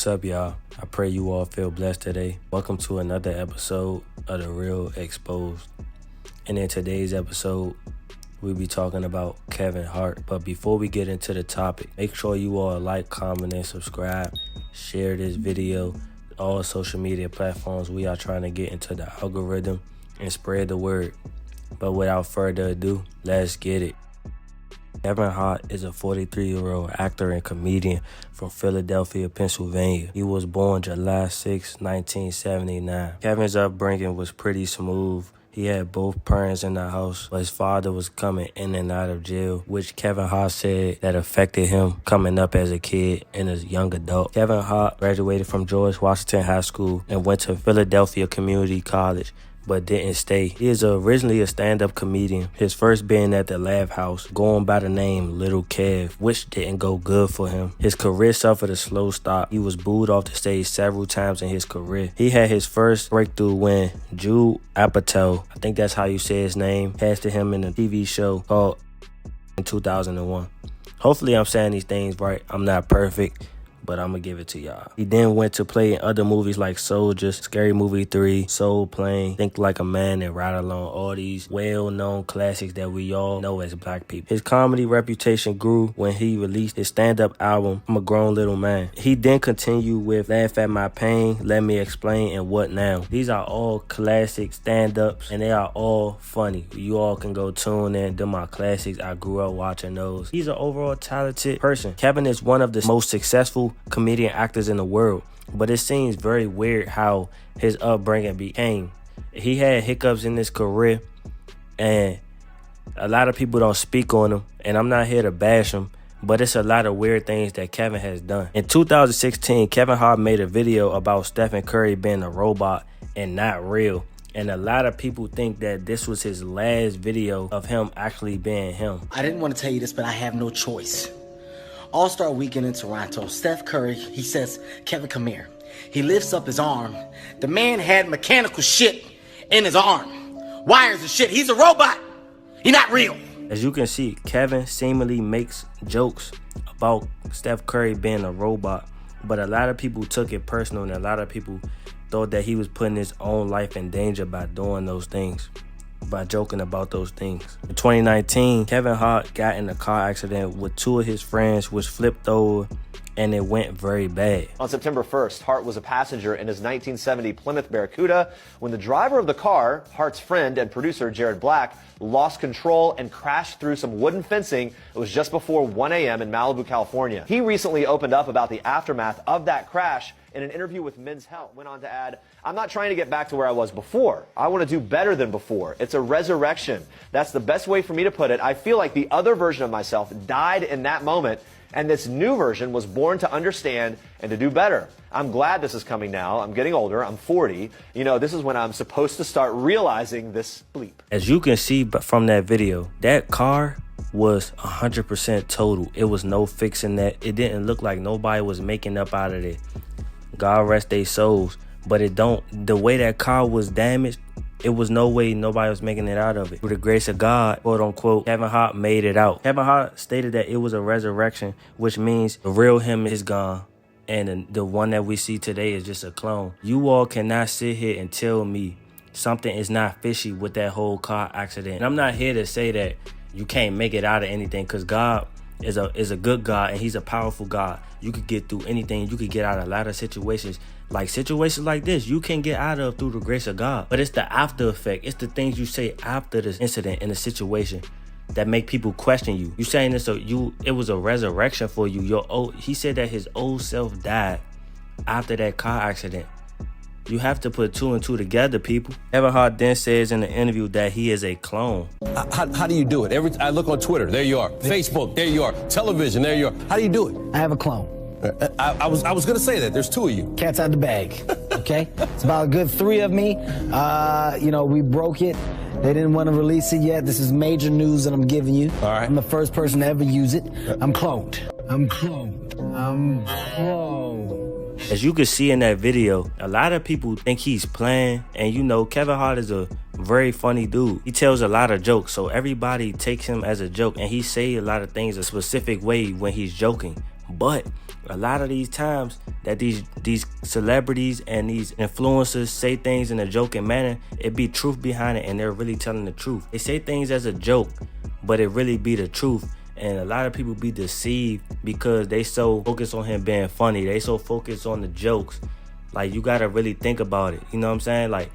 What's up, y'all? I pray you all feel blessed today. Welcome to another episode of The Real Exposed. And in today's episode, we'll be talking about Kevin Hart. But before we get into the topic, make sure you all like, comment, and subscribe. Share this video. All social media platforms. We are trying to get into the algorithm and spread the word. But without further ado, let's get it. Kevin Hart is a 43-year-old actor and comedian from Philadelphia, Pennsylvania. He was born July 6, 1979. Kevin's upbringing was pretty smooth. He had both parents in the house, but his father was coming in and out of jail, which Kevin Hart said that affected him coming up as a kid and as a young adult. Kevin Hart graduated from George Washington High School and went to Philadelphia Community College, but didn't stay. He is originally a stand-up comedian, his first being at the Laugh House, going by the name Little Kev, which didn't go good for him. His career suffered a slow stop. He was booed off the stage several times in his career. He had his first breakthrough when Jude Apatow, I think that's how you say his name, casted him in a TV show called in 2001. Hopefully I'm saying these things right. I'm not perfect, but I'm gonna give it to y'all. He then went to play in other movies like Soldiers, Scary Movie 3, Soul Plane, Think Like a Man, and Ride Along, all these well-known classics that we all know as black people. His comedy reputation grew when he released his stand-up album, I'm a Grown Little Man. He then continued with Laugh at My Pain, Let Me Explain, and What Now. These are all classic stand-ups, and they are all funny. You all can go tune in. They're my classics. I grew up watching those. He's an overall talented person. Kevin is one of the most successful comedian actors in the world, but it seems very weird how his upbringing became. He had hiccups in his career, and a lot of people don't speak on him, and I'm not here to bash him, but it's a lot of weird things that Kevin has done. In 2016, Kevin Hart made a video about Stephen Curry being a robot and not real, and a lot of people think that this was his last video of him actually being him. I didn't want to tell you this, but I have no choice. All-Star Weekend in Toronto, Steph Curry, he says, Kevin, come here. He lifts up his arm. The man had mechanical shit in his arm. Wires and shit. He's a robot. He's not real. As you can see, Kevin seemingly makes jokes about Steph Curry being a robot, but a lot of people took it personal, and a lot of people thought that he was putting his own life in danger by doing those things, by joking about those things. In 2019, Kevin Hart got in a car accident with two of his friends, which flipped over, and it went very bad. On September 1st, Hart was a passenger in his 1970 Plymouth Barracuda when the driver of the car, Hart's friend and producer Jared Black, lost control and crashed through some wooden fencing. It was just before 1 a.m. in Malibu, California. He recently opened up about the aftermath of that crash in an interview with Men's Health. Went on to add, I'm not trying to get back to where I was before. I want to do better than before. It's a resurrection. That's the best way for me to put it. I feel like the other version of myself died in that moment, and this new version was born to understand and to do better. I'm glad this is coming now. I'm getting older. I'm 40. You know, this is when I'm supposed to start realizing this bleep. As you can see from that video, that car was 100% total. It was no fixing that. It didn't look like nobody was making up out of it. God rest their souls. But the way that car was damaged, it was no way nobody was making it out of it. Through the grace of God, quote unquote, Kevin Hart made it out. Kevin Hart stated that it was a resurrection, which means the real him is gone, and the one that we see today is just a clone. You all cannot sit here and tell me something is not fishy with that whole car accident. And I'm not here to say that you can't make it out of anything, because God is a good God, and he's a powerful God. You could get through anything. You could get out of a lot of situations. Like situations like this, you can get out of through the grace of God. But it's the after effect. It's the things you say after this incident in a situation that make people question you. You saying this so it was a resurrection for you. He said that his old self died after that car accident. You have to put two and two together, people. Kevin Hart then says in the interview that he is a clone. How do you do it? I look on Twitter, there you are. Facebook, there you are. Television, there you are. How do you do it? I have a clone. I was going to say that. There's two of you. Cat's out the bag, okay? It's about a good 3 of me. We broke it. They didn't want to release it yet. This is major news that I'm giving you. All right. I'm the first person to ever use it. I'm cloned. As you can see in that video, a lot of people think he's playing, and Kevin Hart is a very funny dude. He tells a lot of jokes, so everybody takes him as a joke, and he say a lot of things a specific way when he's joking. But A lot of these times that these celebrities and these influencers say things in a joking manner, it be truth behind it, and they're really telling the truth. They say things as a joke, but it really be the truth. And a lot of people be deceived because they so focused on him being funny. They so focused on the jokes. Like, you gotta really think about it. You know what I'm saying? Like,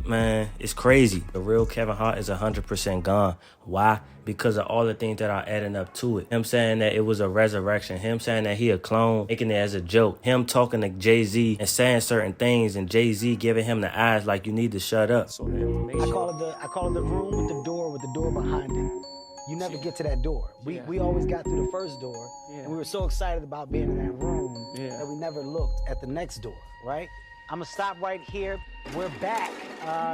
man, it's crazy. The real Kevin Hart is 100% gone. Why? Because of all the things that are adding up to it. Him saying that it was a resurrection. Him saying that he a clone, making it as a joke. Him talking to Jay-Z and saying certain things, and Jay-Z giving him the eyes like, you need to shut up. I call it the room with the door behind it. You never get to that door. We always got through the first door, and we were so excited about being in that room that we never looked at the next door, right? I'm gonna stop right here. We're back.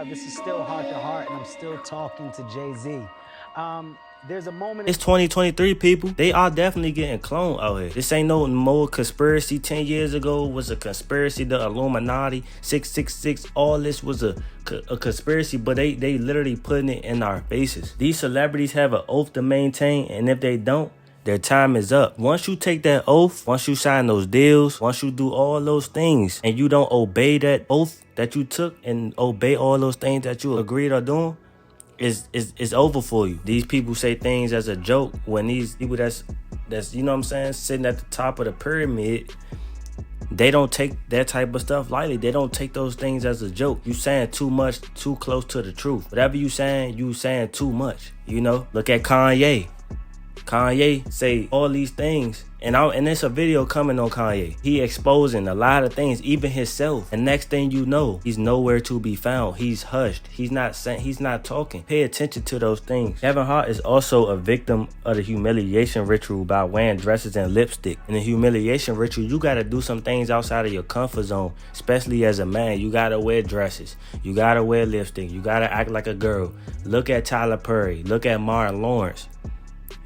This is still Heart to Heart, and I'm still talking to Jay-Z. There's a moment. It's 2023, people. They are definitely getting cloned out here. This ain't no more conspiracy. 10 years ago was a conspiracy. The Illuminati, 666, all this was a conspiracy, but they literally putting it in our faces. These celebrities have an oath to maintain, and if they don't, their time is up. Once you take that oath, once you sign those deals, once you do all those things, and you don't obey that oath that you took and obey all those things that you agreed on doing, it's over for you. These people say things as a joke when these people that's you know what I'm saying, sitting at the top of the pyramid, they don't take that type of stuff lightly. They don't take those things as a joke. You saying too much, too close to the truth. Whatever you saying too much. You know, look at Kanye. Kanye say all these things, and there's a video coming on Kanye. He exposing a lot of things, even himself. And next thing you know, he's nowhere to be found. He's hushed. He's not talking. Pay attention to those things. Kevin Hart is also a victim of the humiliation ritual by wearing dresses and lipstick. In the humiliation ritual, you gotta do some things outside of your comfort zone, especially as a man. You gotta wear dresses. You gotta wear lipstick. You gotta act like a girl. Look at Tyler Perry. Look at Martin Lawrence.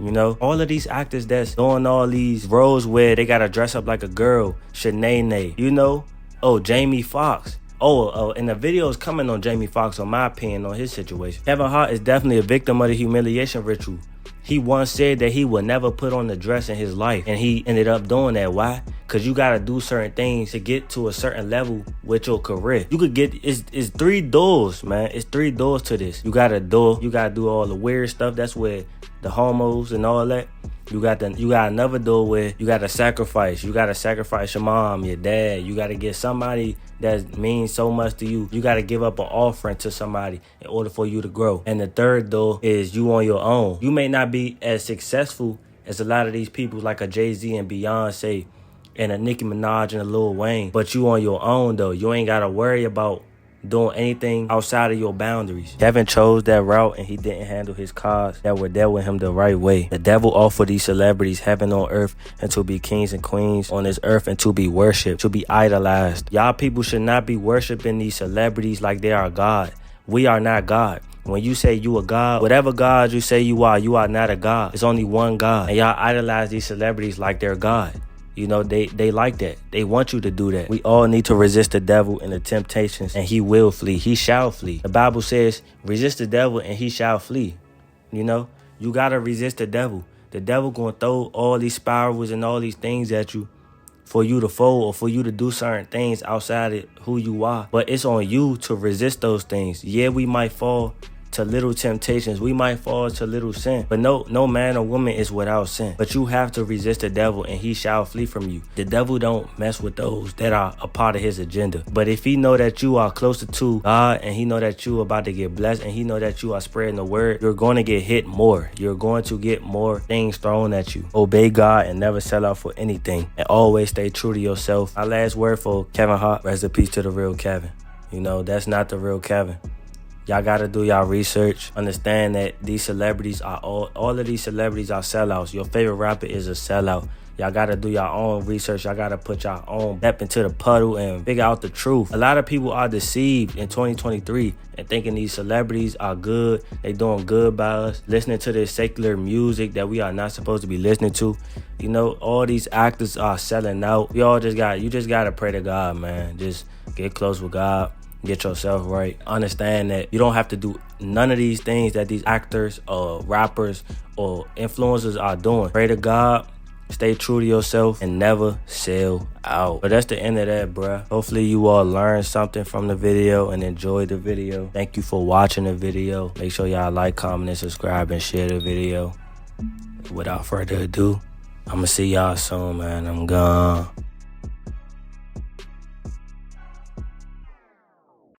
You know, all of these actors that's doing all these roles where they gotta dress up like a girl. Shanae, you know? Oh, Jamie Foxx. And the video is coming on Jamie Foxx, on my opinion, on his situation. Kevin Hart is definitely a victim of the humiliation ritual. He once said that he would never put on a dress in his life, and he ended up doing that. Why? Because you gotta do certain things to get to a certain level with your career. You could get, it's 3 doors, man. It's 3 doors to this. You gotta do all the weird stuff. That's where the homos and all that. You got another door where you gotta sacrifice. You gotta sacrifice your mom, your dad. You gotta get somebody that means so much to you. You gotta give up an offering to somebody in order for you to grow. And the third door is you on your own. You may not be as successful as a lot of these people like a Jay-Z and Beyonce and a Nicki Minaj and a Lil Wayne, but you on your own though. You ain't gotta worry about doing anything outside of your boundaries. Kevin chose that route, and he didn't handle his cards that were dealt with him the right way. The devil offered these celebrities heaven on earth, and to be kings and queens on this earth, and to be worshipped, to be idolized. Y'all people should not be worshiping these celebrities like they are God. We are not God. When you say you a God, whatever God you say you are not a God. It's only one God. And y'all idolize these celebrities like they're God. You know, they like that. They want you to do that. We all need to resist the devil and the temptations, and he will flee. He shall flee. The Bible says, resist the devil and he shall flee. You know, you got to resist the devil. The devil going to throw all these spirals and all these things at you for you to fold or for you to do certain things outside of who you are. But it's on you to resist those things. Yeah, we might fall to little temptations. We might fall to little sin. But no man or woman is without sin. But you have to resist the devil and he shall flee from you. The devil don't mess with those that are a part of his agenda. But if he know that you are closer to God, and he know that you are about to get blessed, and he know that you are spreading the word, you're going to get hit more. You're going to get more things thrown at you. Obey God and never sell out for anything. And always stay true to yourself. My last word for Kevin Hart, rest in peace to the real Kevin. You know, that's not the real Kevin. Y'all gotta do y'all research. Understand that these celebrities are all of these celebrities are sellouts. Your favorite rapper is a sellout. Y'all gotta do your own research. Y'all gotta put your own step into the puddle and figure out the truth. A lot of people are deceived in 2023 and thinking these celebrities are good. They doing good by us. Listening to this secular music that we are not supposed to be listening to. You know, all these actors are selling out. You just gotta pray to God, man. Just get close with God. Get yourself right. Understand that you don't have to do none of these things that these actors or rappers or influencers are doing. Pray to God Stay true to yourself and never sell out. But that's the end of that, bruh. Hopefully you all learned something from the video and enjoyed the video. Thank you for watching the video. Make sure y'all like, comment, and subscribe and share the video. Without further ado, I'ma see y'all soon, man. I'm gone.